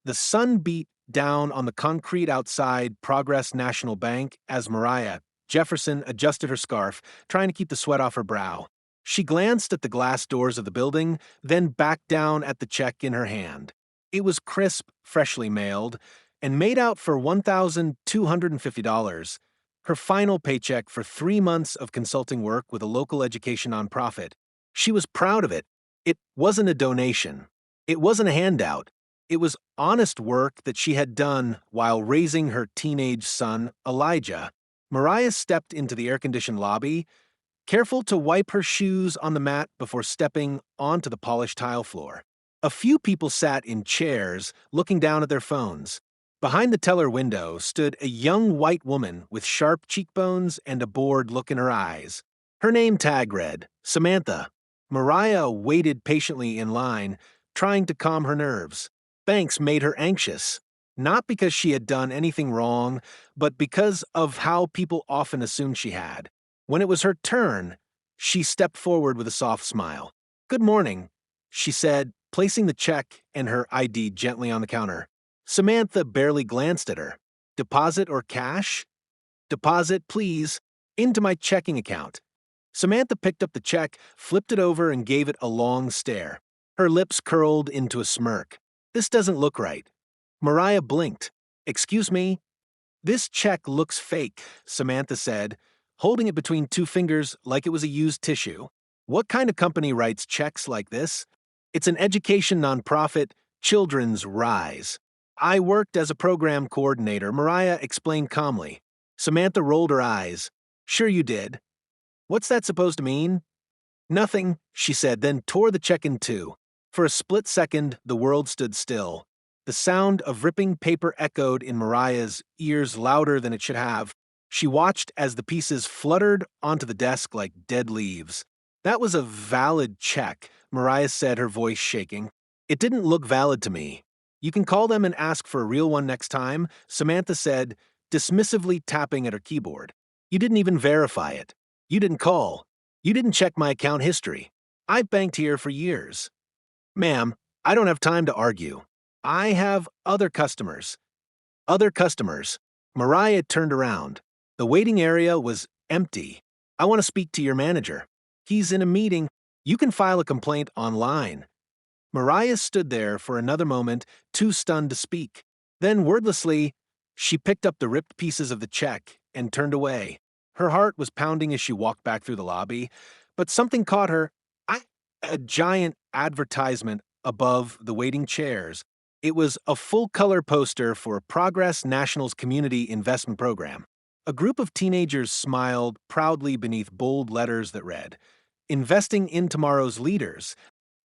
The sun beat down on the concrete outside Progress National Bank as Mariah Jefferson adjusted her scarf, trying to keep the sweat off her brow. She glanced at the glass doors of the building, then back down at the check in her hand. It was crisp, freshly mailed, and made out for $1,250, her final paycheck for 3 months of consulting work with a local education nonprofit. She was proud of it. It wasn't a donation. It wasn't a handout. It was honest work that she had done while raising her teenage son, Elijah. Mariah stepped into the air-conditioned lobby, careful to wipe her shoes on the mat before stepping onto the polished tile floor. A few people sat in chairs, looking down at their phones. Behind the teller window stood a young white woman with sharp cheekbones and a bored look in her eyes. Her name tag read, Samantha. Mariah waited patiently in line, trying to calm her nerves. Banks made her anxious, not because she had done anything wrong, but because of how people often assumed she had. When it was her turn, she stepped forward with a soft smile. "Good morning," she said, placing the check and her ID gently on the counter. Samantha barely glanced at her. "Deposit or cash?" "Deposit, please. Into my checking account." Samantha picked up the check, flipped it over, and gave it a long stare. Her lips curled into a smirk. "This doesn't look right." Mariah blinked. "Excuse me?" "This check looks fake," Samantha said, holding it between two fingers like it was a used tissue. "What kind of company writes checks like this?" "It's an education nonprofit, Children's Rise." "I worked as a program coordinator," Mariah explained calmly. Samantha rolled her eyes. "Sure you did. What's that supposed to mean?" "Nothing," she said, then tore the check in two. For a split second, the world stood still. The sound of ripping paper echoed in Mariah's ears louder than it should have. She watched as the pieces fluttered onto the desk like dead leaves. "That was a valid check," Mariah said, her voice shaking. "It didn't look valid to me." "You can call them and ask for a real one next time," Samantha said, dismissively tapping at her keyboard. "You didn't even verify it. You didn't call. You didn't check my account history. I've banked here for years." "Ma'am, I don't have time to argue. I have other customers." "Other customers." Mariah turned around. The waiting area was empty. "I want to speak to your manager." "He's in a meeting. You can file a complaint online." Mariah stood there for another moment, too stunned to speak. Then, wordlessly, she picked up the ripped pieces of the check and turned away. Her heart was pounding as she walked back through the lobby, but something caught her. A giant advertisement above the waiting chairs. It was a full-color poster for Progress National's Community Investment Program. A group of teenagers smiled proudly beneath bold letters that read, "Investing in Tomorrow's Leaders,"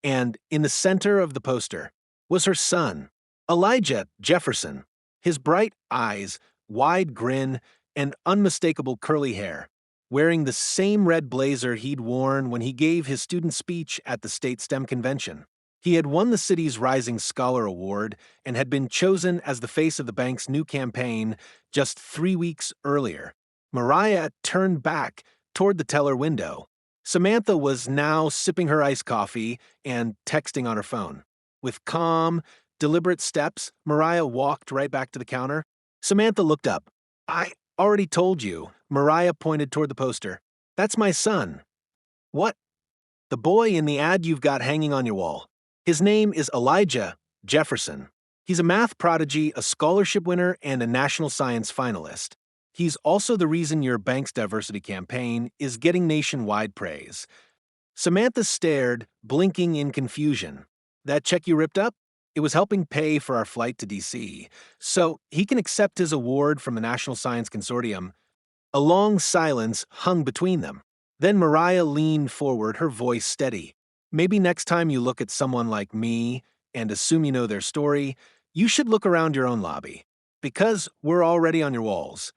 and in the center of the poster was her son, Elijah Jefferson, his bright eyes, wide grin, and unmistakable curly hair, wearing the same red blazer he'd worn when he gave his student speech at the state STEM convention. He had won the city's Rising Scholar Award and had been chosen as the face of the bank's new campaign just 3 weeks earlier. Mariah turned back toward the teller window. Samantha was now sipping her iced coffee and texting on her phone. With calm, deliberate steps, Mariah walked right back to the counter. Samantha looked up. "I already told you." Mariah pointed toward the poster. "That's my son." "What?" "The boy in the ad you've got hanging on your wall. His name is Elijah Jefferson. He's a math prodigy, a scholarship winner, and a national science finalist. He's also the reason your bank's diversity campaign is getting nationwide praise." Samantha stared, blinking in confusion. "That check you ripped up? It was helping pay for our flight to DC, so he can accept his award from the National Science Consortium." A long silence hung between them. Then Mariah leaned forward, her voice steady. "Maybe next time you look at someone like me and assume you know their story, you should look around your own lobby, because we're already on your walls."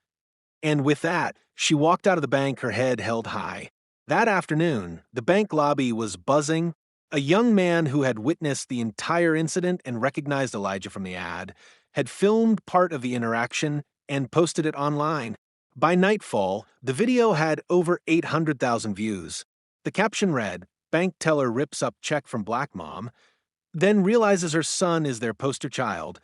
And with that, she walked out of the bank, her head held high. That afternoon, the bank lobby was buzzing. A young man who had witnessed the entire incident and recognized Elijah from the ad had filmed part of the interaction and posted it online. By nightfall, the video had over 800,000 views. The caption read, "Bank teller rips up check from Black Mom, then realizes her son is their poster child."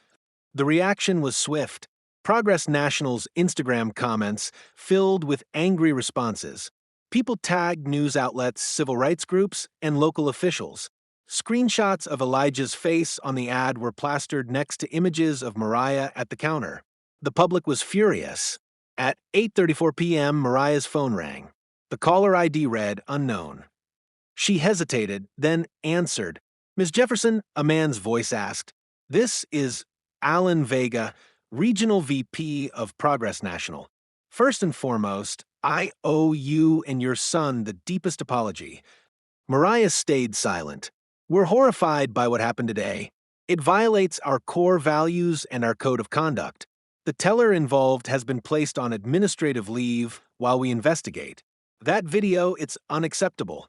The reaction was swift. Progress National's Instagram comments filled with angry responses. People tagged news outlets, civil rights groups, and local officials. Screenshots of Elijah's face on the ad were plastered next to images of Mariah at the counter. The public was furious. At 8:34 p.m., Mariah's phone rang. The caller ID read unknown. She hesitated, then answered. "Ms. Jefferson," a man's voice asked. "This is Alan Vega, Regional VP of Progress National. First and foremost, I owe you and your son the deepest apology." Mariah stayed silent. "We're horrified by what happened today. It violates our core values and our code of conduct. The teller involved has been placed on administrative leave while we investigate. That video, it's unacceptable."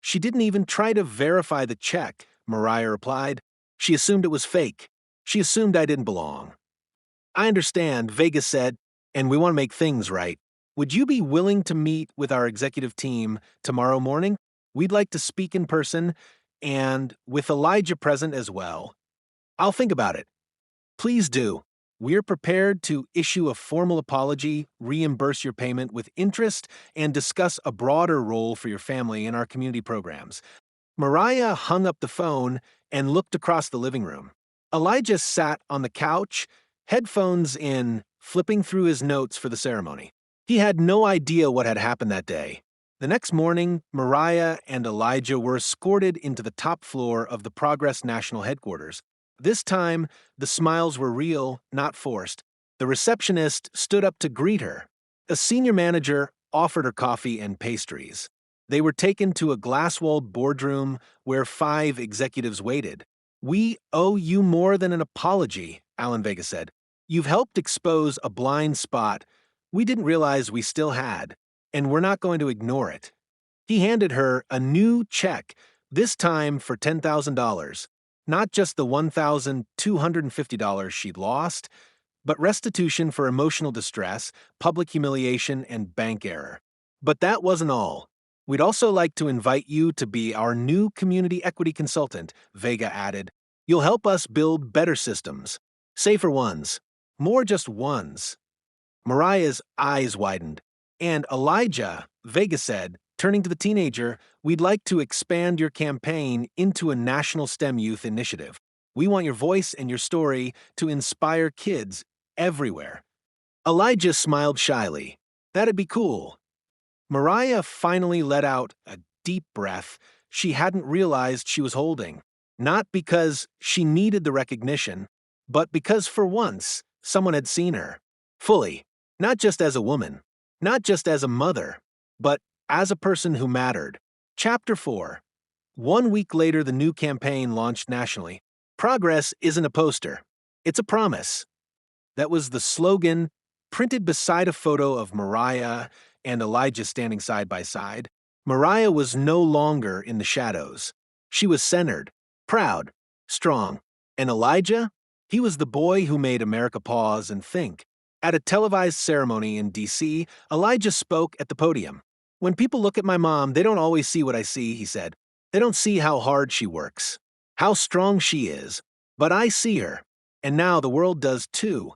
"She didn't even try to verify the check," Mariah replied. "She assumed it was fake. She assumed I didn't belong." "I understand," Vegas said, "and we want to make things right. Would you be willing to meet with our executive team tomorrow morning? We'd like to speak in person, and with Elijah present as well." "I'll think about it." "Please do. We're prepared to issue a formal apology, reimburse your payment with interest, and discuss a broader role for your family in our community programs." Mariah hung up the phone and looked across the living room. Elijah sat on the couch, headphones in, flipping through his notes for the ceremony. He had no idea what had happened that day. The next morning, Mariah and Elijah were escorted into the top floor of the Progress National headquarters. This time, the smiles were real, not forced. The receptionist stood up to greet her. A senior manager offered her coffee and pastries. They were taken to a glass-walled boardroom where 5 executives waited. "We owe you more than an apology," Alan Vega said. "You've helped expose a blind spot we didn't realize we still had, and we're not going to ignore it." He handed her a new check, this time for $10,000. Not just the $1,250 she'd lost, but restitution for emotional distress, public humiliation, and bank error. "But that wasn't all. We'd also like to invite you to be our new community equity consultant," Vega added. "You'll help us build better systems, safer ones, more just ones." Mariah's eyes widened. "And Elijah," Vega said, turning to the teenager, "we'd like to expand your campaign into a national STEM youth initiative. We want your voice and your story to inspire kids everywhere." Elijah smiled shyly. "That'd be cool." Mariah finally let out a deep breath she hadn't realized she was holding. Not because she needed the recognition, but because for once, someone had seen her. Fully. Not just as a woman. Not just as a mother. But as a person who mattered. Chapter 4. 1 week later, the new campaign launched nationally. Progress isn't a poster. It's a promise. That was the slogan, printed beside a photo of Mariah and Elijah standing side by side. Mariah was no longer in the shadows. She was centered, proud, strong. And Elijah? He was the boy who made America pause and think. At a televised ceremony in D.C., Elijah spoke at the podium. "When people look at my mom, they don't always see what I see," he said. "They don't see how hard she works, how strong she is. But I see her. And now the world does too."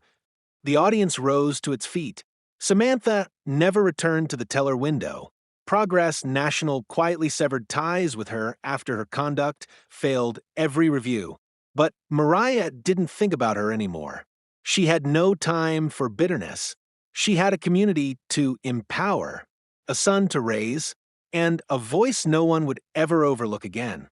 The audience rose to its feet. Samantha never returned to the teller window. Progress National quietly severed ties with her after her conduct failed every review. But Mariah didn't think about her anymore. She had no time for bitterness. She had a community to empower, a son to raise, and a voice no one would ever overlook again.